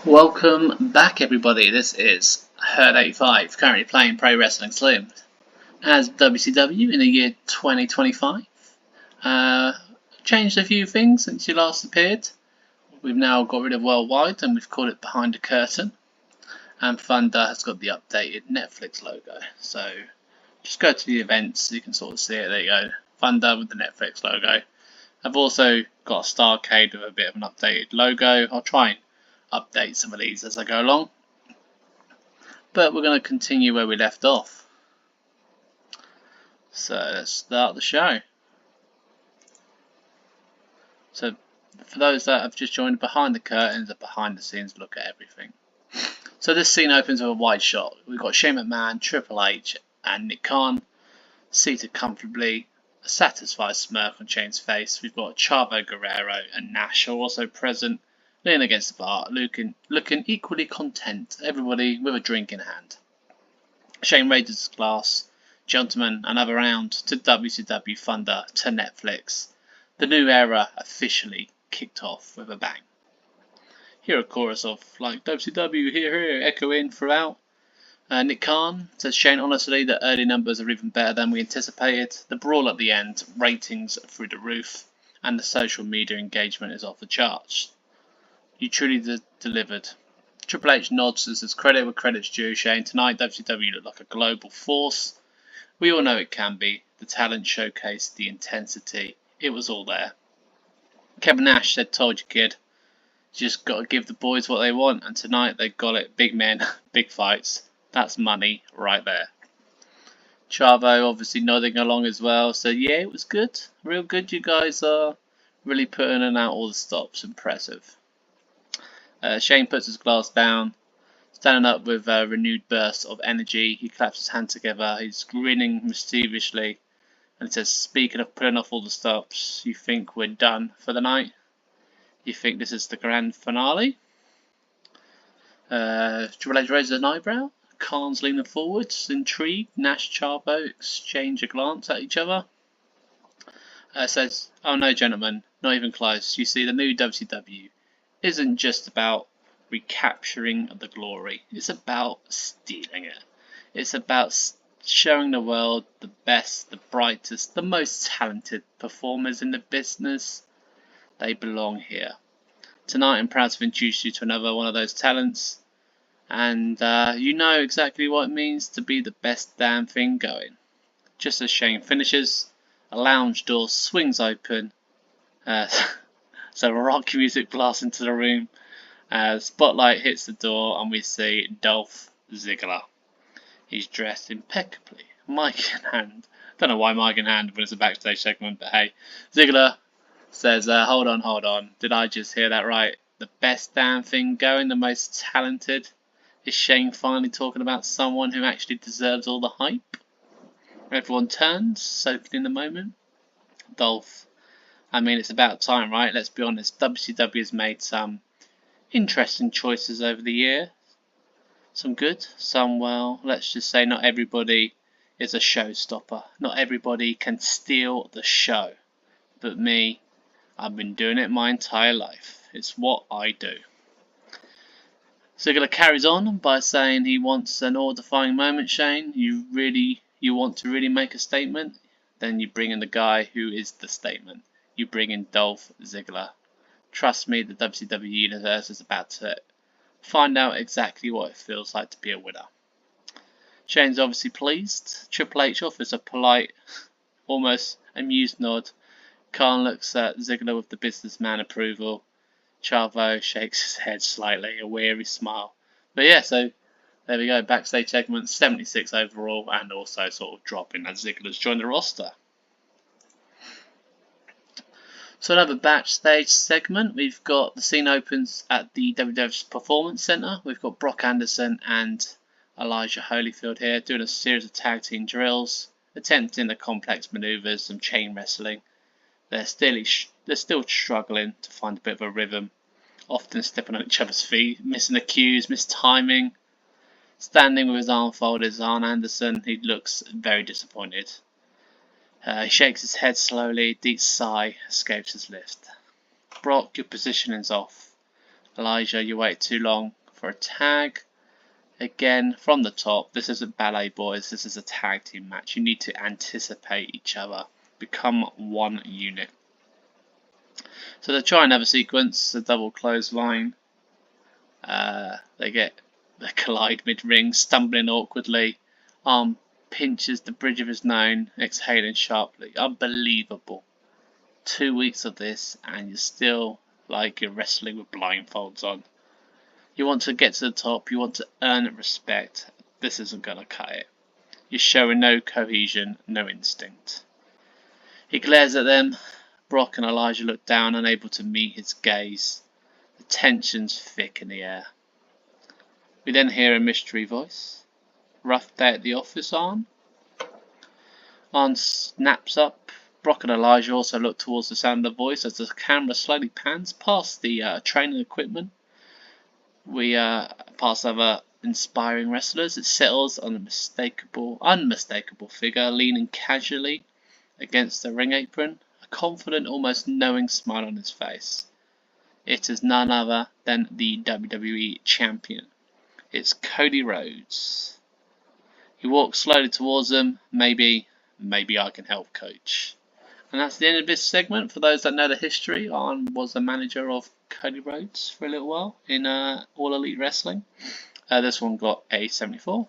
Welcome back, everybody. This is Herd 85, currently playing Pro Wrestling Slim as WCW in the year 2025. Changed a few things since you last appeared. We've now got rid of Worldwide and we've called it Behind the Curtain. And Thunder has got the updated Netflix logo. So just go to the events so you can sort of see it. There you go. Thunder with the Netflix logo. I've also got a Starcade with a bit of an updated logo. I'll try and update some of these as I go along, but we're going to continue where we left off. So let's start the show. So for those that have just joined, Behind the Curtains, a behind the scenes look at everything. So this scene opens with a wide shot. We've got Shane McMahon, Triple H and Nick Khan seated comfortably, a satisfied smirk on Shane's face. We've got Chavo Guerrero and Nash are also present, leaning against the bar, looking equally content, everybody with a drink in hand. Shane raises his glass. Gentlemen, another round to WCW Thunder to Netflix. The new era officially kicked off with a bang. Hear a chorus of, like, WCW, here, echoing throughout. Nick Khan says, Shane, honestly, the early numbers are even better than we anticipated. The brawl at the end, ratings through the roof, and the social media engagement is off the charts. You truly delivered. Triple H nods as his credit where credit's due. Shane, tonight WCW looked like a global force. We all know it can be. The talent showcased, the intensity. It was all there. Kevin Nash said, told you, kid. You just got to give the boys what they want. And tonight they got it. Big men, big fights. That's money right there. Chavo obviously nodding along as well. So yeah, it was good. Real good. You guys are really putting in out all the stops. Impressive. Shane puts his glass down, standing up with a renewed burst of energy. He claps his hands together. He's grinning mischievously, and he says, speaking of putting off all the stops, you think we're done for the night? You think this is the grand finale? Triple H raises an eyebrow. Khan's leaning forwards, intrigued. Nash, Chavo exchange a glance at each other. Says, oh no, gentlemen, not even close. You see, the new WCW isn't just about recapturing the glory. It's about stealing it. It's about showing the world the best, the brightest, the most talented performers in the business. They belong here. Tonight I'm proud to introduce you to another one of those talents. And you know exactly what it means to be the best damn thing going. Just as Shane finishes, a lounge door swings open. So rock music blasts into the room. Spotlight hits the door and we see Dolph Ziggler. He's dressed impeccably, mic in hand. Don't know why mic in hand when it's a backstage segment, but hey. Ziggler says, hold on. Did I just hear that right? The best damn thing going, the most talented? Is Shane finally talking about someone who actually deserves all the hype? Everyone turns, soaking in the moment. Dolph. I mean, it's about time, right? Let's be honest. WCW has made some interesting choices over the year. Some good, some well. Let's just say not everybody is a showstopper. Not everybody can steal the show. But me, I've been doing it my entire life. It's what I do. Ziggler carries on by saying he wants an awe-defying moment, Shane. You want to really make a statement? Then you bring in the guy who is the statement. You bring in Dolph Ziggler. Trust me, the WCW universe is about to find out exactly what it feels like to be a winner. Shane's obviously pleased. Triple H offers a polite, almost amused nod. Khan looks at Ziggler with the businessman approval. Chavo shakes his head slightly, a weary smile. But yeah, so there we go. Backstage segment 76 overall, and also sort of dropping as Ziggler's joined the roster. So another backstage segment, we've got the scene opens at the WWF Performance Center. We've got Brock Anderson and Elijah Holyfield here doing a series of tag team drills, attempting the complex maneuvers, some chain wrestling. They're still struggling to find a bit of a rhythm, often stepping on each other's feet, missing the cues, mistiming. Standing with his arm folded is Arn Anderson. He looks very disappointed. He shakes his head slowly, a deep sigh escapes his lips. Brock, your positioning's off. Elijah, you wait too long for a tag. Again, from the top, this isn't ballet boys, this is a tag team match. You need to anticipate each other, become one unit. So they try and have a sequence, a double clothesline. They collide mid-ring, stumbling awkwardly. Arm pinches the bridge of his nose, exhaling sharply. Unbelievable. 2 weeks of this and you're still like you're wrestling with blindfolds on. You want to get to the top, you want to earn respect. This isn't going to cut it. You're showing no cohesion, no instinct. He glares at them. Brock and Elijah look down, unable to meet his gaze. The tension's thick in the air. We then hear a mystery voice. Rough day at the office, Arn? Arn snaps up. Brock and Elijah also look towards the sound of the voice as the camera slowly pans past the training equipment. We pass other inspiring wrestlers. It settles on a unmistakable figure leaning casually against the ring apron, a confident, almost knowing smile on his face. It is none other than the WWE Champion. It's Cody Rhodes. He walks slowly towards them. Maybe I can help, coach. And that's the end of this segment. For those that know the history, Arn was the manager of Cody Rhodes for a little while in All Elite Wrestling. This one got a 74.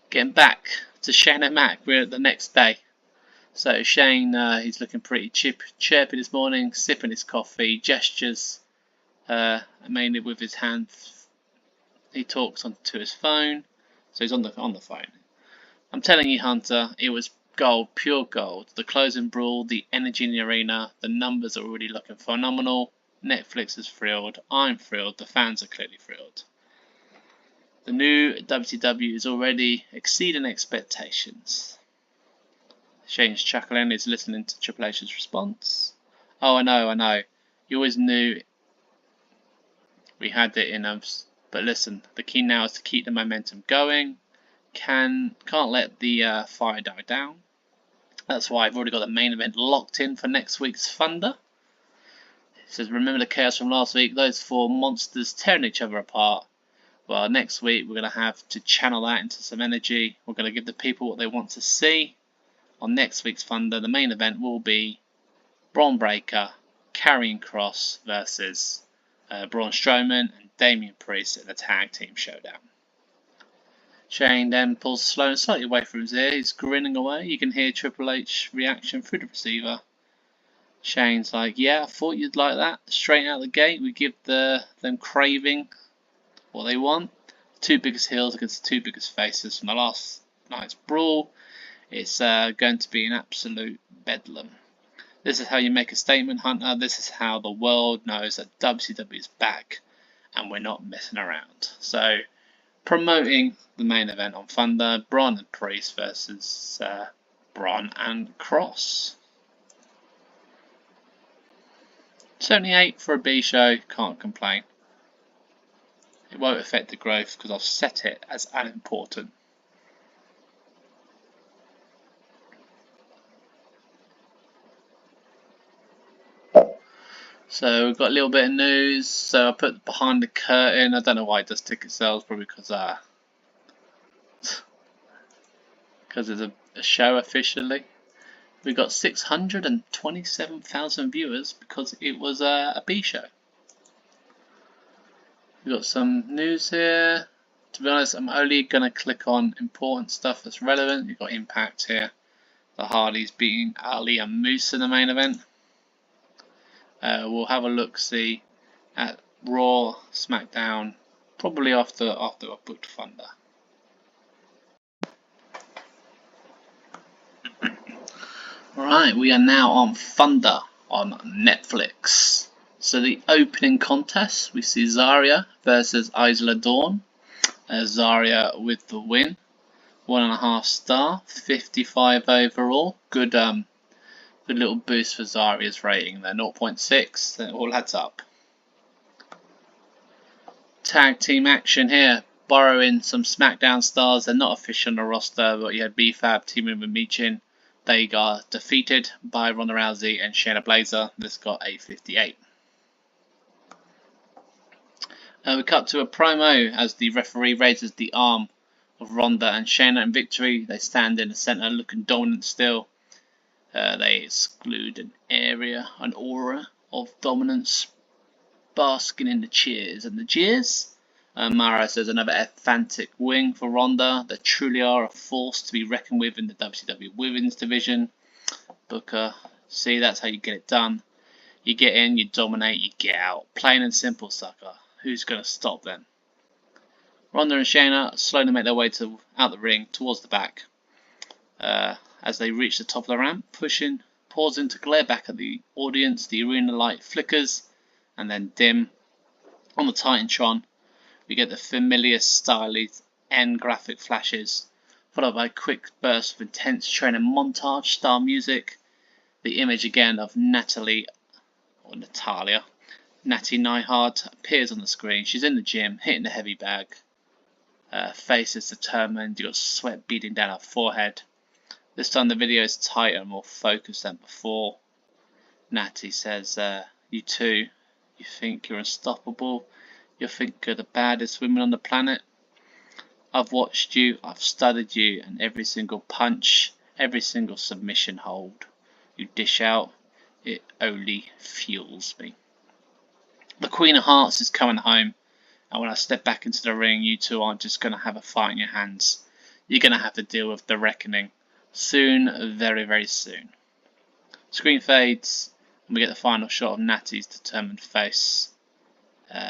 Getting back to Shane and Mac, we're at the next day. So Shane, he's looking pretty chirpy this morning, sipping his coffee, gestures mainly with his hands. He talks onto his phone, so he's on the phone. I'm telling you, Hunter, it was gold, pure gold. The closing brawl, the energy in the arena, the numbers are already looking phenomenal. Netflix is thrilled, I'm thrilled, the fans are clearly thrilled. The new WCW is already exceeding expectations. Shane's chuckling, is listening to Triple H's response. Oh, I know. You always knew we had it in us. But listen, the key now is to keep the momentum going. Can't let the fire die down. That's why I've already got the main event locked in for next week's Thunder. He says, remember the chaos from last week? Those four monsters tearing each other apart. Well, next week we're going to have to channel that into some energy. We're going to give the people what they want to see. On next week's Thunder, the main event will be Braun Breaker, Karrion Kross versus Braun Strowman and Damian Priest in a tag team showdown. Shane then pulls slow and slightly away from his ear. He's grinning away. You can hear Triple H's reaction through the receiver. Shane's like, yeah, I thought you'd like that. Straight out the gate, we give them craving what they want. Two biggest heels against the two biggest faces from the last night's brawl. It's going to be an absolute bedlam. This is how you make a statement, Hunter. This is how the world knows that WCW is back and we're not messing around. So, promoting the main event on Thunder, Bron and Priest versus Bron and Kross. 78 for a B show, can't complain. It won't affect the growth because I've set it as unimportant. So we've got a little bit of news. So I put behind the curtain. I don't know why it does ticket sales, probably because it's a show officially. We got 627,000 viewers because it was a B show. We got some news here. To be honest, I'm only gonna click on important stuff that's relevant. You've got Impact here. The Hardys beating Ali and Moose in the main event. We'll have a look-see at Raw, SmackDown, probably after I've booked Thunder. Right, we are now on Thunder on Netflix. So the opening contest, we see Zarya versus Isla Dawn. Zarya with the win. 1.5 star, 55 overall. Good little boost for Zarya's rating there, 0.6. It all adds up. Tag team action here, borrowing some SmackDown stars. They're not official on the roster, but you had B-Fab teaming with Michin. They got defeated by Ronda Rousey and Shayna Baszler. This got a 58. We cut to a promo as the referee raises the arm of Ronda and Shayna in victory. They stand in the centre looking dominant still. They exclude an aura of dominance, basking in the cheers and the jeers. Mara says another emphatic win for Ronda. They truly are a force to be reckoned with in the WCW Women's Division. Booker, see, that's how you get it done. You get in, you dominate, you get out. Plain and simple, sucker. Who's going to stop them? Ronda and Shayna slowly make their way out the ring towards the back. As they reach the top of the ramp, pausing to glare back at the audience, the arena light flickers and then dim. On the Titantron, we get the familiar stylized end graphic flashes, followed by a quick burst of intense training montage style music. The image again of Natty Neihard appears on the screen. She's in the gym, hitting the heavy bag. Her face is determined, you've got sweat beading down her forehead. This time the video is tighter and more focused than before. Natty says, you two, you think you're unstoppable? You think you're the baddest woman on the planet? I've watched you, I've studied you, and every single punch, every single submission hold you dish out, it only fuels me. The Queen of Hearts is coming home, and when I step back into the ring, you two aren't just going to have a fight in your hands. You're going to have to deal with the reckoning. Soon, very, very soon. Screen fades, and we get the final shot of Natty's determined face.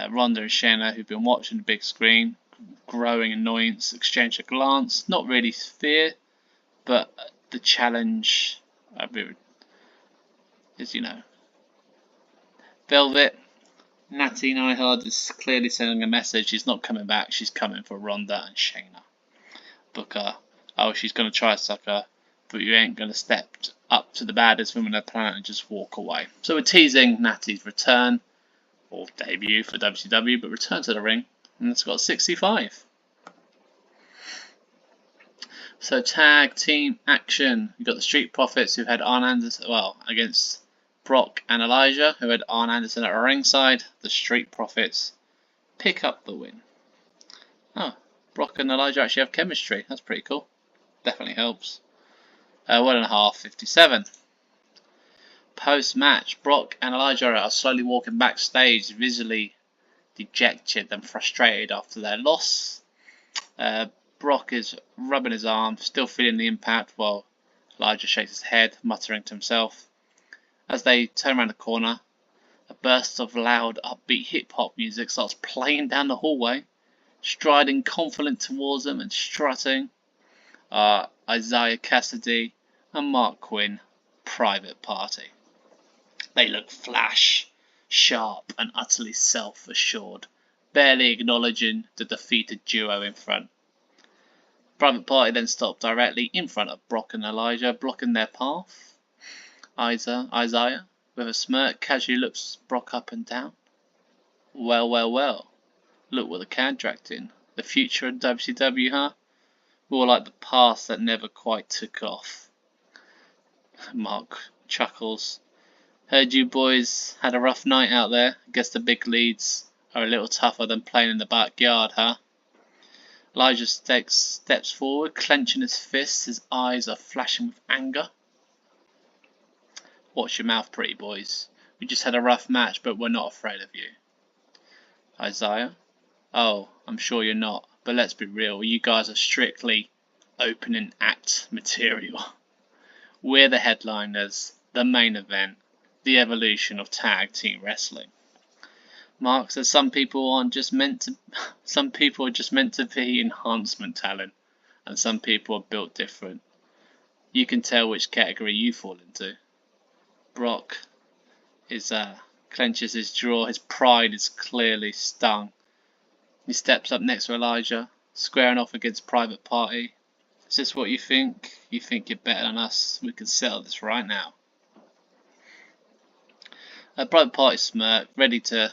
Ronda and Shayna, who've been watching the big screen, growing annoyance, exchange a glance. Not really fear, but the challenge is, Velvet. Natty Neihard is clearly sending a message. She's not coming back. She's coming for Ronda and Shayna. Booker, oh, she's going to try, sucker, but you ain't going to step up to the baddest woman on the planet and just walk away. So we're teasing Natty's return, or debut for WCW, but return to the ring, and it's got 65. So tag team action. You've got the Street Profits, who had Arn Anderson, against Brock and Elijah, who had Arn Anderson at ringside. The Street Profits pick up the win. Oh, Brock and Elijah actually have chemistry. That's pretty cool. Definitely helps. 1.5, 57. Post-match, Brock and Elijah are slowly walking backstage, visibly dejected and frustrated after their loss. Brock is rubbing his arm, still feeling the impact, while Elijah shakes his head, muttering to himself. As they turn around the corner, a burst of loud, upbeat hip-hop music starts playing down the hallway. Striding confident towards them and strutting are Isaiah Cassidy and Mark Quinn, Private Party. They look flash, sharp and utterly self-assured, barely acknowledging the defeated duo in front. Private Party then stop directly in front of Brock and Elijah, blocking their path. Isaiah, with a smirk, casually looks Brock up and down. Well, well, well. Look what the can dragged in. The future of WCW, huh? More like the past that never quite took off. Mark chuckles. Heard you boys had a rough night out there. Guess the big leads are a little tougher than playing in the backyard, huh? Elijah steps forward, clenching his fists. His eyes are flashing with anger. Watch your mouth, pretty boys. We just had a rough match, but we're not afraid of you. Isaiah? Oh, I'm sure you're not, but let's be real, you guys are strictly opening act material. We're the headliners, the main event, the evolution of tag team wrestling. Mark says some people are just meant to be enhancement talent, and some people are built different. You can tell which category you fall into. Brock clenches his jaw, his pride is clearly stung. He steps up next to Elijah, squaring off against Private Party. Is this what you think? You think you're better than us? We can settle this right now. Private Party smirk, ready to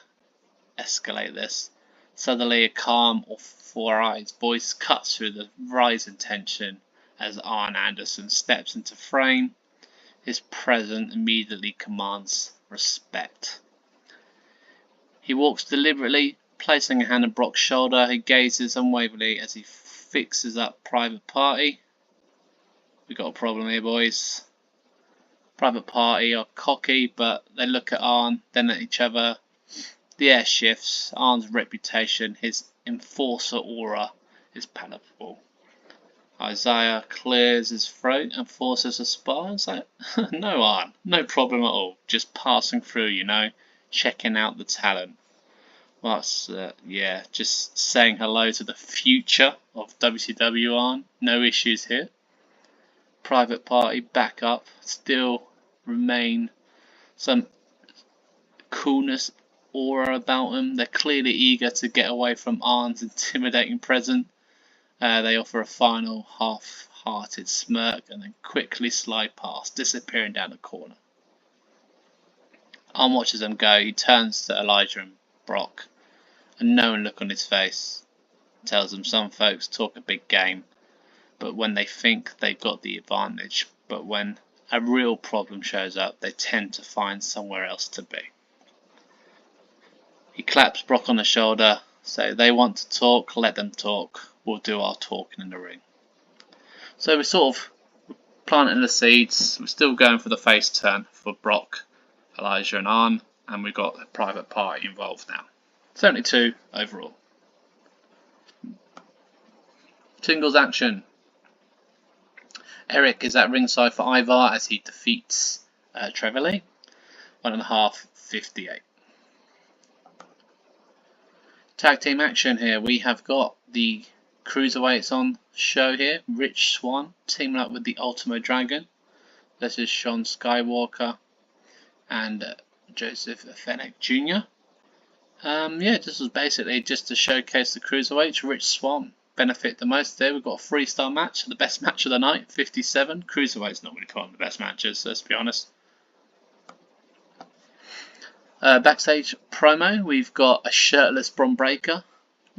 escalate this. Suddenly a calm, authorized voice cuts through the rising tension as Arn Anderson steps into frame. His presence immediately commands respect. He walks deliberately, placing a hand on Brock's shoulder, he gazes unwaveringly as he fixes up Private Party. We got a problem here, boys. Private Party are cocky, but they look at Arn, then at each other. The air shifts. Arn's reputation, his enforcer aura, is palpable. Isaiah clears his throat and forces a spar. It's like, no Arn, no problem at all. Just passing through, you know, checking out the talent. Well, that's, yeah, just saying hello to the future of WCW Arn. No issues here. Private Party back up, still remain some coolness aura about them. They're clearly eager to get away from Arn's intimidating presence. They offer a final half-hearted smirk and then quickly slide past, disappearing down the corner. Arn watches them go. He turns to Elijah and Brock. A knowing look on his face tells them some folks talk a big game, but when they think they've got the advantage, but when a real problem shows up, they tend to find somewhere else to be. He claps Brock on the shoulder, so they want to talk, let them talk. We'll do our talking in the ring. So we're sort of planting the seeds. We're still going for the face turn for Brock, Elijah and Arn, and we've got a Private Party involved now. 72 overall. Singles action. Eric is at ringside for Ivar as he defeats Trevor Lee. 1.5, 58. Tag team action here. We have got the Cruiserweights on show here. Rich Swann teaming up with the Ultimo Dragon. This is Sean Skywalker and Joseph Fenech Jr. Yeah, this was basically just to showcase the Cruiserweights. Rich Swann benefit the most there. We've got a 3-star match, the best match of the night, 57. Cruiserweight's not really calling the best matches, let's be honest. Backstage promo, we've got a shirtless Bron Breakker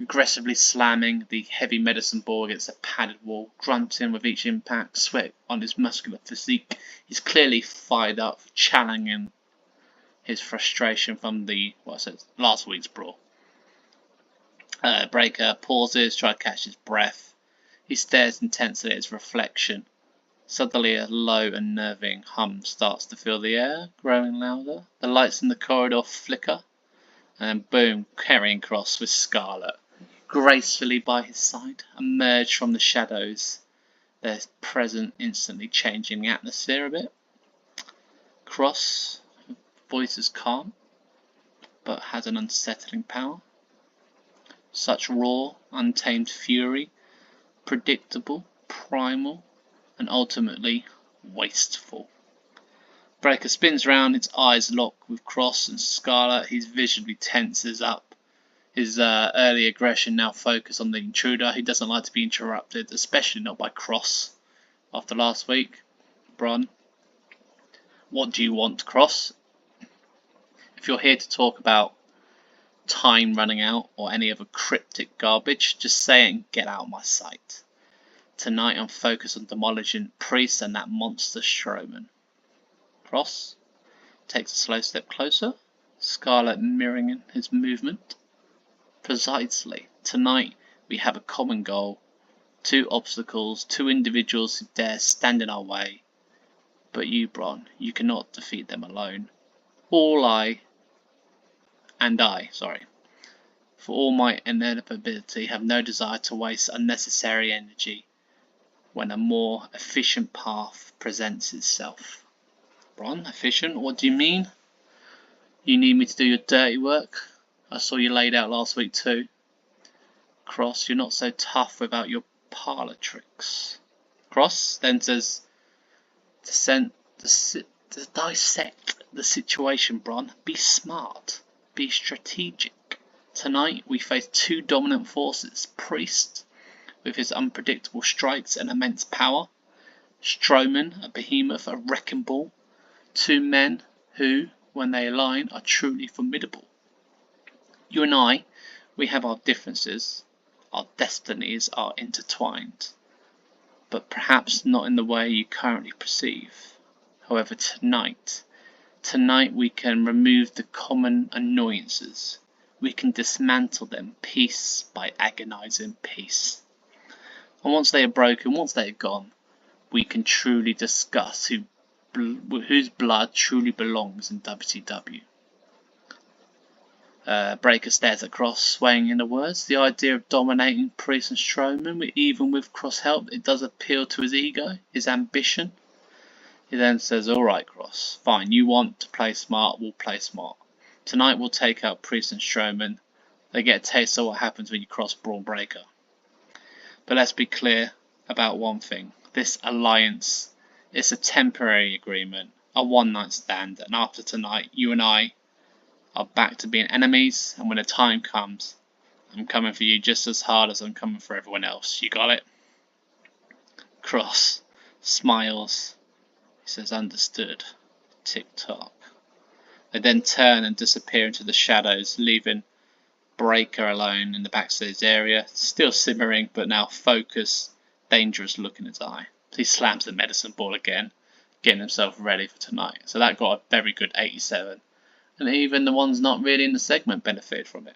aggressively slamming the heavy medicine ball against a padded wall, grunting with each impact, sweat on his muscular physique. He's clearly fired up, challenging his frustration from the last week's brawl. Breakker pauses, tries to catch his breath. He stares intensely at his reflection. Suddenly a low, unnerving hum starts to fill the air, growing louder. The lights in the corridor flicker, and then boom, Karrion Kross with Scarlett gracefully by his side emerge from the shadows. Their presence instantly changing the atmosphere a bit. Kross, voice is calm, but has an unsettling power. Such raw, untamed fury, predictable, primal, and ultimately wasteful. Breakker spins round, its eyes lock with Kross and Scarlett. He visually tenses up. His early aggression now focused on the intruder. He doesn't like to be interrupted, especially not by Kross. After last week, Bron, what do you want, Kross? If you're here to talk about time running out or any other cryptic garbage, just say it and get out of my sight. Tonight I'm focused on demolishing Priest and that monster Strowman. Kross takes a slow step closer, Scarlett mirroring his movement. Precisely. Tonight we have a common goal. 2 obstacles, 2 individuals who dare stand in our way. But you, Bron, you cannot defeat them alone. For all my inevitability, have no desire to waste unnecessary energy when a more efficient path presents itself. Bron, efficient? What do you mean? You need me to do your dirty work? I saw you laid out last week too. Kross, you're not so tough without your parlour tricks. Kross then says, to dissect the situation, Bron. Be smart. Be strategic. Tonight we face 2 dominant forces. Priest, with his unpredictable strikes and immense power. Strowman, a behemoth, a wrecking ball. 2 men who, when they align, are truly formidable. You and I, we have our differences. Our destinies are intertwined. But perhaps not in the way you currently perceive. However, tonight we can remove the common annoyances. we can dismantle them piece by agonizing piece. And once they are broken, once they are gone, we can truly discuss whose blood truly belongs in WCW. Breaker stares at Kross, swaying in the words. The idea of dominating Priest and Strowman, even with Kross help, it does appeal to his ego, his ambition. He then says, alright Kross, fine, you want to play smart, we'll play smart. Tonight we'll take out Priest and Strowman. They get a taste of what happens when you cross Braun Breaker. But let's be clear about one thing. This alliance is a temporary agreement, a one-night stand, and after tonight, you and I are back to being enemies, and when the time comes, I'm coming for you just as hard as I'm coming for everyone else. You got it? Kross smiles. He says, understood. Tick-tock. They then turn and disappear into the shadows, leaving Breaker alone in the backstage area, still simmering, but now focused, dangerous look in his eye. He slams the medicine ball again, getting himself ready for tonight. So that got a very good 87. And even the ones not really in the segment benefited from it.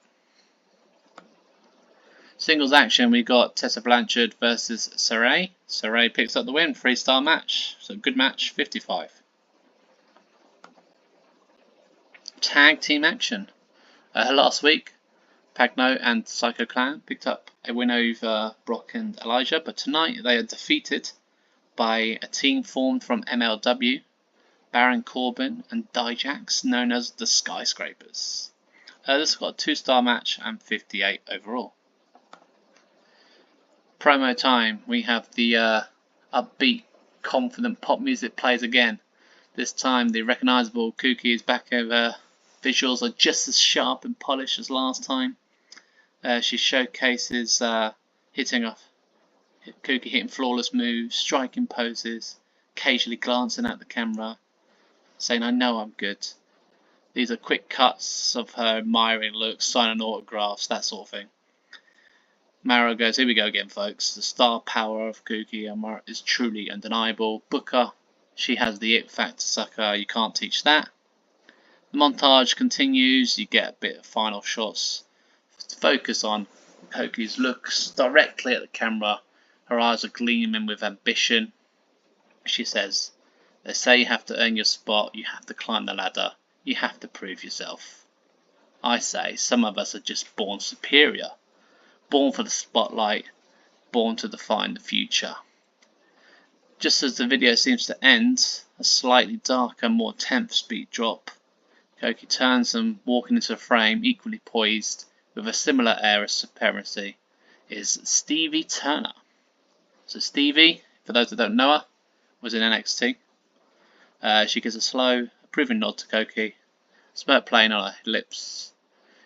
Singles action, we got Tessa Blanchard versus Sarray. Sarray picks up the win, 3-star match. So good match, 55. Tag team action. Last week, Pagno and Psycho Clan picked up a win over Brock and Elijah, but tonight they are defeated by a team formed from MLW, Baron Corbin and Dijaks, known as the Skyscrapers. This got a 2-star match and 58 overall. Promo time. We have the upbeat, confident pop music plays again. This time the recognisable Kooky is back over. Visuals are just as sharp and polished as last time. She showcases Kooky hitting flawless moves, striking poses, occasionally glancing at the camera, saying, I know I'm good. These are quick cuts of her admiring looks, signing autographs, that sort of thing. Mara goes, here we go again folks. The star power of Kooky is truly undeniable. Booker, she has the it factor sucker, you can't teach that. The montage continues, you get a bit of final shots. Focus on Kooky's looks directly at the camera. Her eyes are gleaming with ambition. She says, they say you have to earn your spot, you have to climb the ladder, you have to prove yourself. I say some of us are just born superior, born for the spotlight, born to define the future. Just as the video seems to end, a slightly darker, more tense beat drop. Kooky turns and walking into the frame, equally poised, with a similar air of supremacy, is Stevie Turner. So Stevie, for those that don't know her, was in NXT. She gives a slow, approving nod to Kooky, smirk playing on her lips.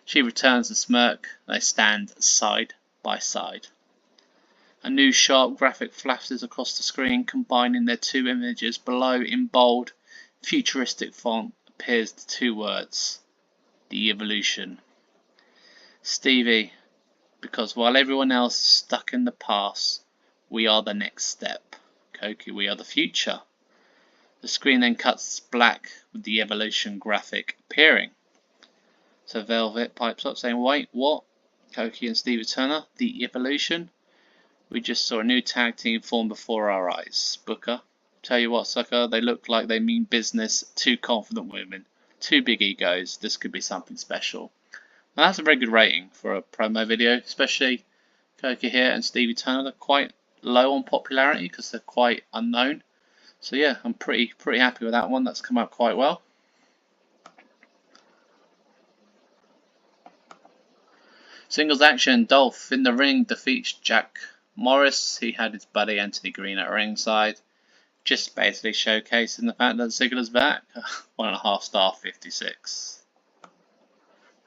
She returns the smirk, they stand side by side. A new sharp graphic flashes across the screen, combining their two images. Below, in bold, futuristic font, appears the two words, The Evolution. Stevie, because while everyone else is stuck in the past, we are the next step. Kooky, we are the future. The screen then cuts black with the Evolution graphic appearing. So Velvet pipes up saying, wait, what? Kooky and Stevie Turner, the Evolution? We just saw a new tag team form before our eyes. Booker, tell you what sucker, they look like they mean business. Two confident women, two big egos, this could be something special. Now that's a very good rating for a promo video, especially Kooky here and Stevie Turner. They're quite low on popularity because they're quite unknown. So yeah, I'm pretty happy with that one. That's come out quite well. Singles action, Dolph in the ring defeats Jack Morris. He had his buddy Anthony Green at ringside, just basically showcasing the fact that Ziggler's back. 1.5 star, 56.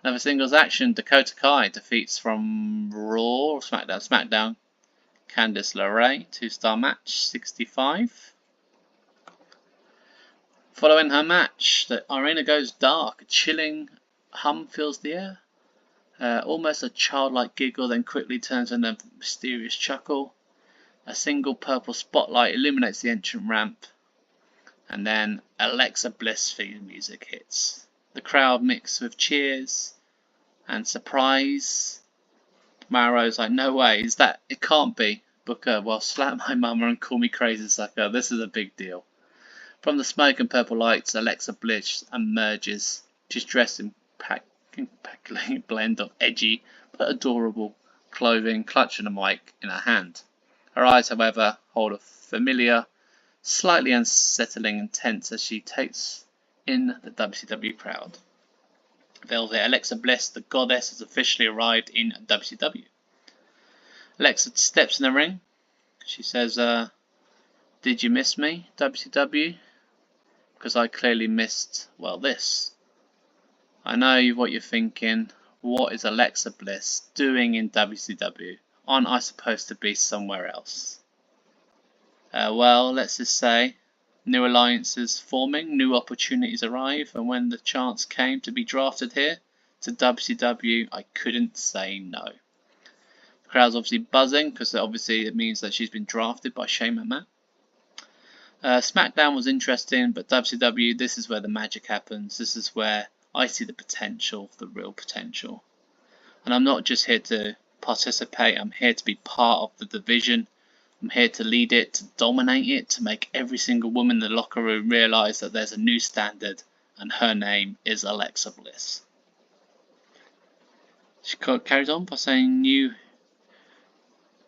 Another singles action, Dakota Kai defeats from Raw or SmackDown, Candice LeRae, 2-star match, 65. Following her match, the arena goes dark, a chilling hum fills the air. Almost a childlike giggle, then quickly turns into a mysterious chuckle. A single purple spotlight illuminates the entrance ramp, and then Alexa Bliss theme music hits. The crowd mixed with cheers, And surprise, Mauro's like, no way, is that, it can't be. Booker, well, slap my mama and call me crazy sucker, this is a big deal. From the smoke and purple lights, Alexa Bliss emerges. She's dressed in impeccable blend of edgy but adorable clothing, clutching a mic in her hand. Her eyes, however, hold a familiar, slightly unsettling intent as she takes in the WCW crowd. Velvet Alexa Bliss, the goddess, has officially arrived in WCW. Alexa steps in the ring. She says, did you miss me, WCW? Because I clearly missed, well, this. I know what you're thinking. What is Alexa Bliss doing in WCW? Aren't I supposed to be somewhere else? Well, let's just say, new alliances forming, new opportunities arrive, and when the chance came to be drafted here to WCW, I couldn't say no. The crowd's obviously buzzing because obviously it means that she's been drafted by Shane McMahon. SmackDown was interesting, but WCW, this is where the magic happens. This is where I see the potential, the real potential. And I'm not just here to participate, I'm here to be part of the division. I'm here to lead it, to dominate it, to make every single woman in the locker room realise that there's a new standard, and her name is Alexa Bliss. She carries on by saying, you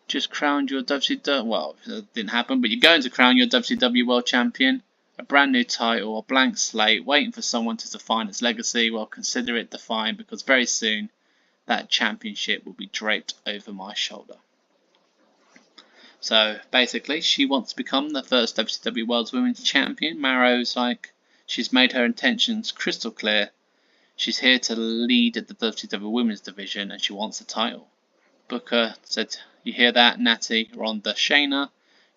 just crowned your WCW, well, it didn't happen, but you're going to crown your WCW World Champion, a brand new title, a blank slate, waiting for someone to define its legacy. Well, consider it defined, because very soon that championship will be draped over my shoulder. So basically, she wants to become the first WCW World Women's Champion. Mauro's like, she's made her intentions crystal clear. She's here to lead the WCW Women's Division, and she wants the title. Booker said, you hear that, Natty, Ronda, Shayna?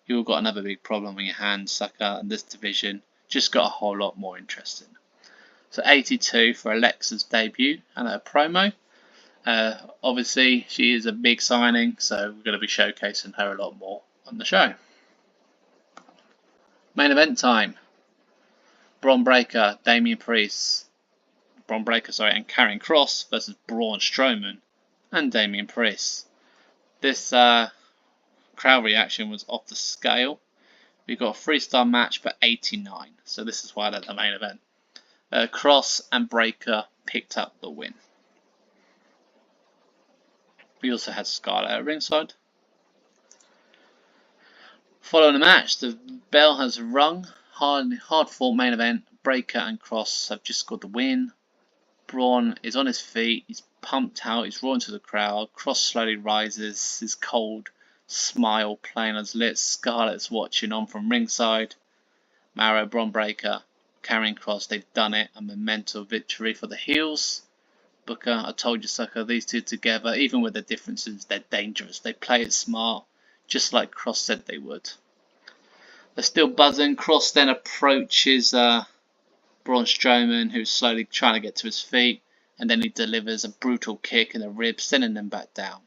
You've got another big problem on your hands, sucker, and this division just got a whole lot more interesting. So 82 for Alexa's debut and her promo. Obviously, she is a big signing, so we're going to be showcasing her a lot more on the show. Main event time. Bron Breakker, Damian Priest, and Karrion Kross versus Braun Strowman and Damian Priest. This crowd reaction was off the scale. We got a 3-star match for 89, so this is why they're the main event. Kross and Breakker picked up the win. We also had Scarlett at ringside. Following the match, the bell has rung. Hard fought main event. Breakker and Kross have just got the win. Braun is on his feet. He's pumped out. He's roaring to the crowd. Kross slowly rises. His cold smile playing on his lips. Scarlett's watching on from ringside. Mauro, Bron Breakker, Karrion Kross. They've done it. A monumental victory for the heels. Booker, I told you, sucker, these two together, even with the differences, they're dangerous. They play it smart, just like Kross said they would. They're still buzzing. Kross then approaches Braun Strowman, who's slowly trying to get to his feet, and then he delivers a brutal kick in the ribs, sending them back down.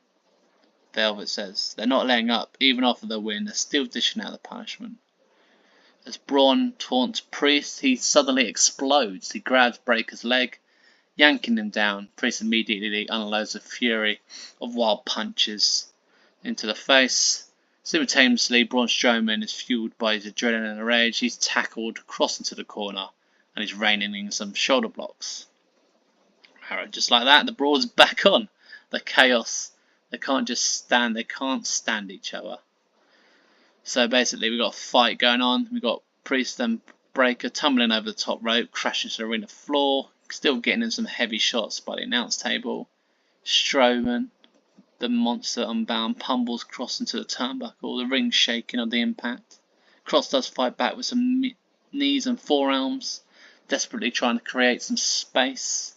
Velvet says they're not letting up, even after the win, they're still dishing out the punishment. As Braun taunts Priest, he suddenly explodes. He grabs Breakker's leg, yanking him down. Priest immediately unloads a fury of wild punches into the face. Simultaneously, Braun Strowman is fueled by his adrenaline and rage. He's tackled, Kross into the corner, and he's raining in some shoulder blocks. Just like that, the brawl is back on. The chaos. They can't stand each other. So basically, we've got a fight going on. We've got Priest and Breakker tumbling over the top rope, crashing to the arena floor. Still getting in some heavy shots by the announce table. Strowman, the monster unbound, pummels Kross into the turnbuckle, the ring shaking on the impact. Kross does fight back with some knees and forearms, desperately trying to create some space.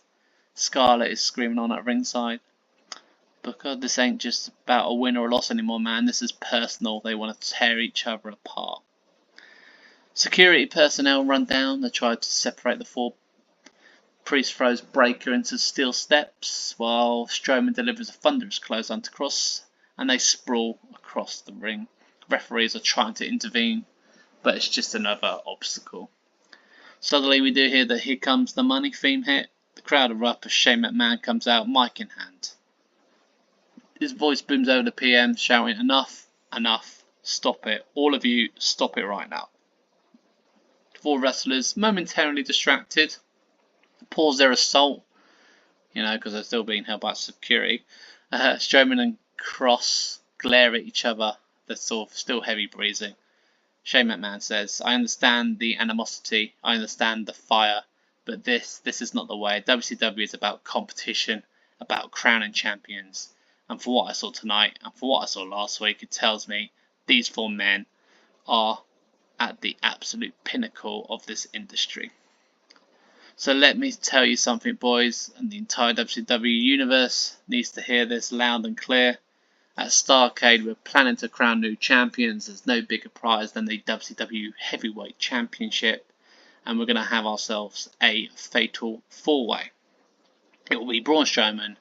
Scarlett is screaming on at ringside. Booker, this ain't just about a win or a loss anymore, man. This is personal. They want to tear each other apart. Security personnel run down. They try to separate the four. Priest throws Breakker into steel steps, while Strowman delivers a thunderous clothesline to Kross, and they sprawl across the ring. Referees are trying to intervene, but it's just another obstacle. Suddenly we do hear the Here Comes the Money theme hit. The crowd erupt as Shane McMahon comes out, mic in hand. His voice booms over the PM, shouting, "Enough, enough, stop it. All of you, stop it right now." Four wrestlers, momentarily distracted, pause their assault, because they're still being held by security. Strowman and Kross glare at each other. They're sort of still heavy breathing. Shane McMahon says, "I understand the animosity, I understand the fire, but this is not the way. WCW is about competition, about crowning champions. And for what I saw tonight, and for what I saw last week, it tells me these four men are at the absolute pinnacle of this industry." So let me tell you something, boys, and the entire WCW universe needs to hear this loud and clear. At Starrcade, we're planning to crown new champions. There's no bigger prize than the WCW Heavyweight Championship, and we're going to have ourselves a fatal four-way. It will be Braun Strowman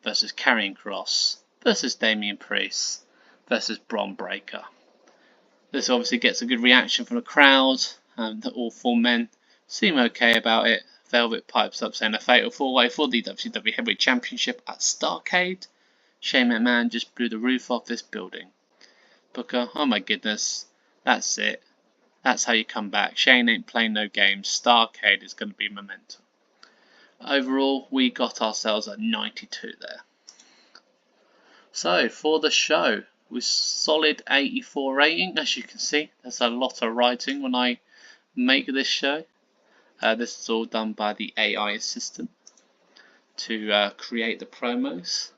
versus Karrion Kross versus Damian Priest versus Bron Breakker. This obviously gets a good reaction from the crowd, and all four men seem okay about it. Velvet pipes up saying a fatal four-way for the WCW Heavyweight Championship at Starrcade. Shane McMahon just blew the roof off this building. Booker, oh my goodness, that's it. That's how you come back. Shane ain't playing no games. Starrcade is going to be momentum. Overall, we got ourselves a 92 there. So, for the show, with solid 84 rating, as you can see, there's a lot of writing when I make this show. This is all done by the AI assistant to create the promos.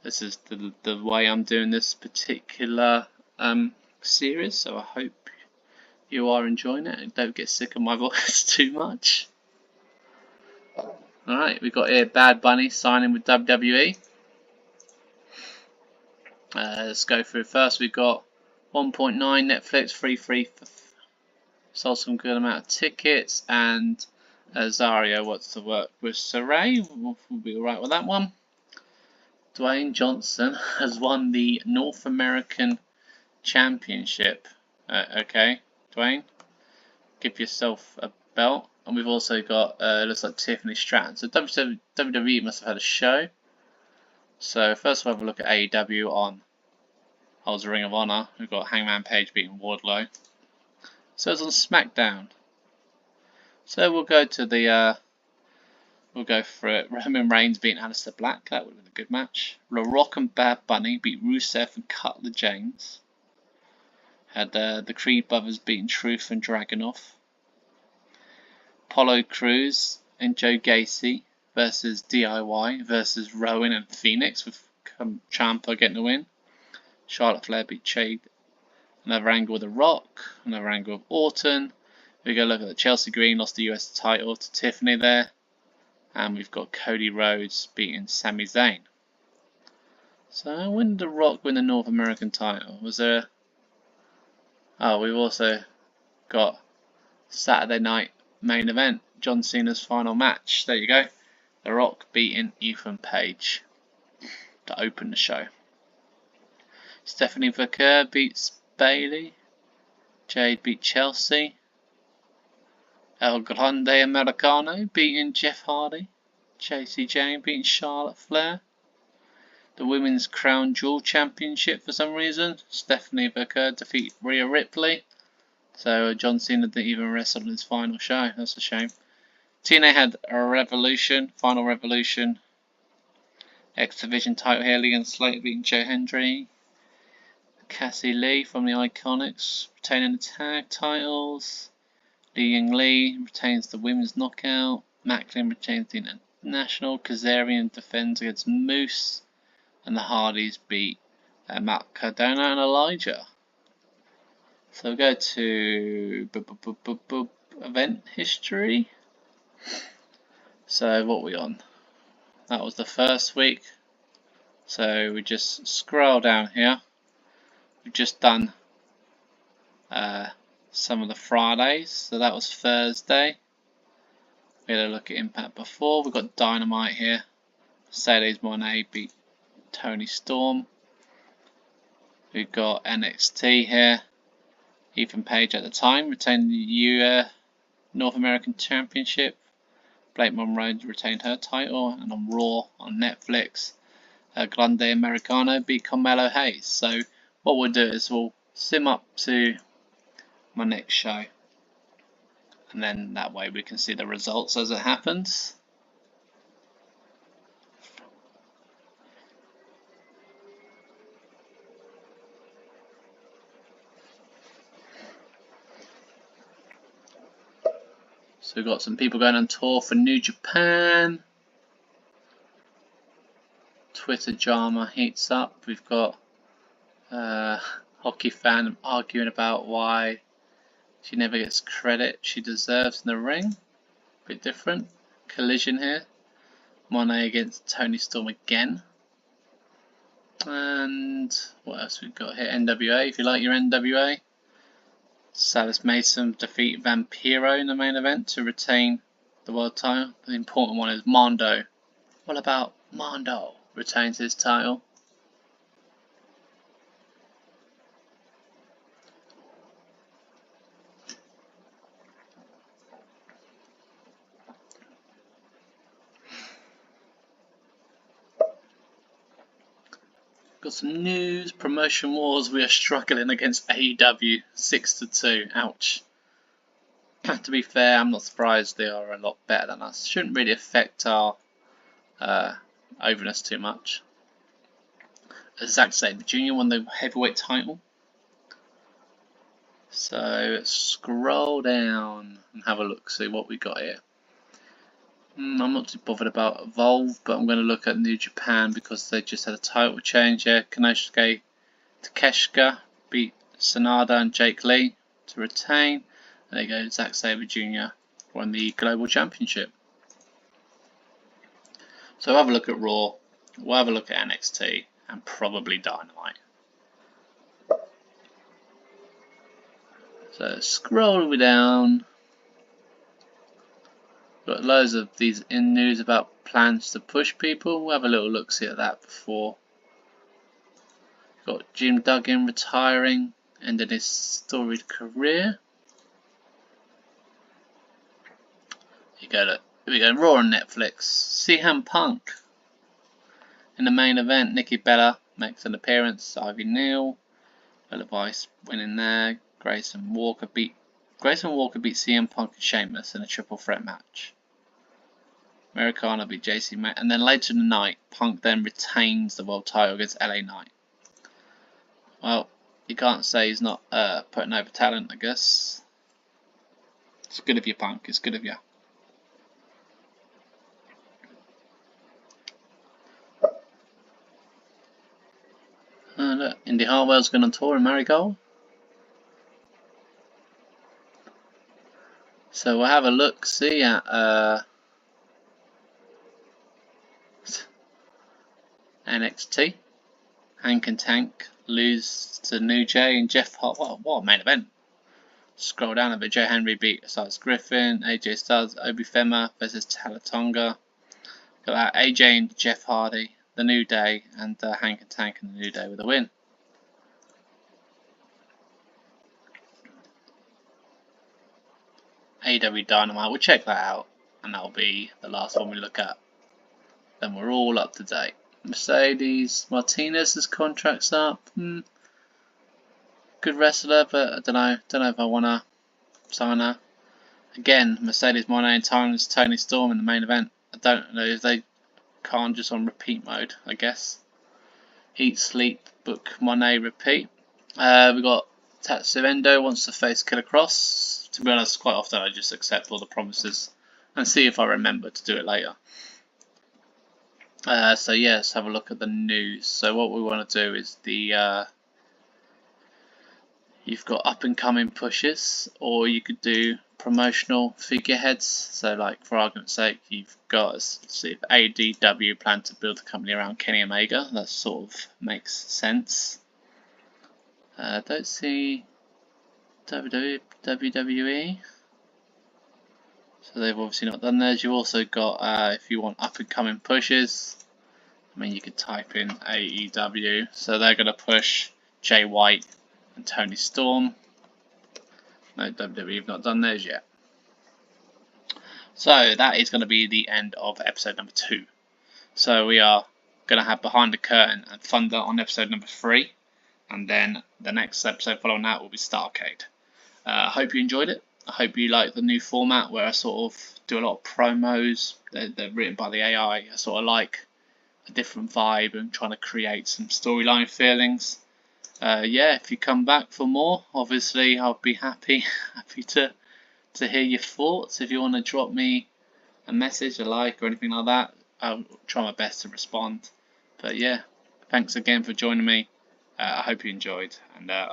This is the way I'm doing this particular series, so I hope you are enjoying it and don't get sick of my voice too much. Alright, we've got here Bad Bunny signing with WWE. Let's go through first. We've got 1.9 Netflix, free, sold some good amount of tickets, and Zario wants to work with Saray. We'll be alright with that one. Dwayne Johnson has won the North American Championship. Okay, Dwayne, give yourself a belt. And we've also got, looks like Tiffany Stratton. So WWE must have had a show. So first we'll have a look at AEW on Holds Ring of Honor. We've got Hangman Page beating Wardlow. So it's on SmackDown. So we'll go to the, we'll go for it. Roman Reigns beating Aleister Black. That would have been a good match. La Rock and Bad Bunny beat Rusev and Cutler James. Had the Creed brothers beating Truth and Dragunov. Apollo Crews and Joe Gacy versus DIY versus Rowan and Phoenix, with Ciampa getting the win. Charlotte Flair beat Jade. Another angle with The Rock. Another angle with Orton. We go look at the Chelsea Green, lost the US title to Tiffany there. And we've got Cody Rhodes beating Sami Zayn. So when did The Rock win the North American title? Was there... Oh, we've also got Saturday night main event, John Cena's final match. There you go. The Rock beating Ethan Page to open the show. Stephanie Vaquer beats Bayley. Jade beat Chelsea. El Grande Americano beating Jeff Hardy. Chasey Jane beating Charlotte Flair. The Women's Crown Jewel Championship for some reason. Stephanie Vaquer defeat Rhea Ripley. So John Cena didn't even wrestle in his final show. That's a shame. TNA had a Revolution, Final Revolution. X Division title here, Lee and Slater beating Joe Hendry. Cassie Lee from the Iconics retaining the tag titles. Li Ying Lee retains the Women's Knockout. Macklin retains the International. Kazarian defends against Moose. And the Hardys beat Matt Cardona and Elijah. So we'll go to event history. So what are we on? That was the first week. So we just scroll down here. We've just done some of the Fridays. So that was Thursday. We had a look at Impact before. We've got Dynamite here. Mercedes Moné beat Tony Storm. We've got NXT here. Ethan Page at the time retained the North American Championship. Blake Monroe retained her title, and on Raw on Netflix, Grande Americano beat Carmelo Hayes. So what we'll do is we'll sim up to my next show, and then that way we can see the results as it happens. So we've got some people going on tour for New Japan. Twitter drama heats up. We've got hockey fan arguing about why she never gets credit she deserves in the ring. Bit different. Collision here. Monet against Toni Storm again. And what else we've got here? NWA, if you like your NWA. Salas Mason defeat Vampiro in the main event to retain the world title. The important one is Mondo. What about Mondo? Retains his title. Got some news. Promotion Wars. We are struggling against AEW 6-2. Ouch. To be fair, I'm not surprised. They are a lot better than us. Shouldn't really affect our overness too much. Zack Sabre Jr. won the heavyweight title. So let's scroll down and have a look, see what we got here. I'm not too bothered about Evolve, but I'm going to look at New Japan because they just had a title change here. Konosuke Takeshita beat Sanada and Jake Lee to retain. And there you go, Zack Sabre Jr. won the Global Championship. So we'll have a look at Raw, we'll have a look at NXT, and probably Dynamite. So scroll down. Got loads of these in news about plans to push people. We'll have a little look see at that before. Got Jim Duggan retiring, ending his storied career. Here we go, Raw on Netflix. CM Punk in the main event. Nikki Bella makes an appearance. Ivy Neal, Bella Vice winning there. Grayson Walker beat CM Punk and Sheamus in a triple threat match. Americana beat JC Mack, and then later in the night, Punk then retains the world title against LA Knight. Well, you can't say he's not putting over talent, I guess. It's good of you, Punk. It's good of you. Look, Indy Hartwell's going on tour in Marigold. So we'll have a look, see at NXT. Hank and Tank lose to New Jay and Jeff Hart. What a main event. Scroll down a bit. Joe Henry beat Osiris Griffin. AJ Styles, Obi Fema versus Talatonga. Got that AJ and Jeff Hardy, the New Day, and Hank and Tank and the New Day with a win. AEW Dynamite, we'll check that out, and that'll be the last one we look at. Then we're all up to date. Mercedes Martinez's contract's up. Good wrestler, but I don't know if I wanna sign her. Again, Mercedes Moné and Toni Storm in the main event. I don't know if they can't just on repeat mode, I guess. Eat, sleep, book, Moné, repeat. We got Tatsuendo wants to face Killer Kross. To be honest, quite often I just accept all the promises and see if I remember to do it later. So yeah, let's have a look at the news. So what we want to do is you've got up and coming pushes, or you could do promotional figureheads. So like for argument's sake, you've got, let's see if AEW plan to build a company around Kenny Omega. That sort of makes sense. Don't see WWE. So they've obviously not done theirs. You've also got, if you want up and coming pushes, I mean you could type in AEW. So they're going to push Jay White and Toni Storm. No, WWE have not done theirs yet. So that is going to be the end of episode number 2. So we are going to have Behind the Curtain and Thunder on episode number 3. And then the next episode following that will be Starrcade. I hope you enjoyed it. I hope you like the new format where I sort of do a lot of promos. They're written by the AI. I sort of like a different vibe and trying to create some storyline feelings. Yeah, if you come back for more, obviously I'll be happy to hear your thoughts. If you want to drop me a message, a like, or anything like that, I'll try my best to respond. But yeah, thanks again for joining me. I hope you enjoyed, and I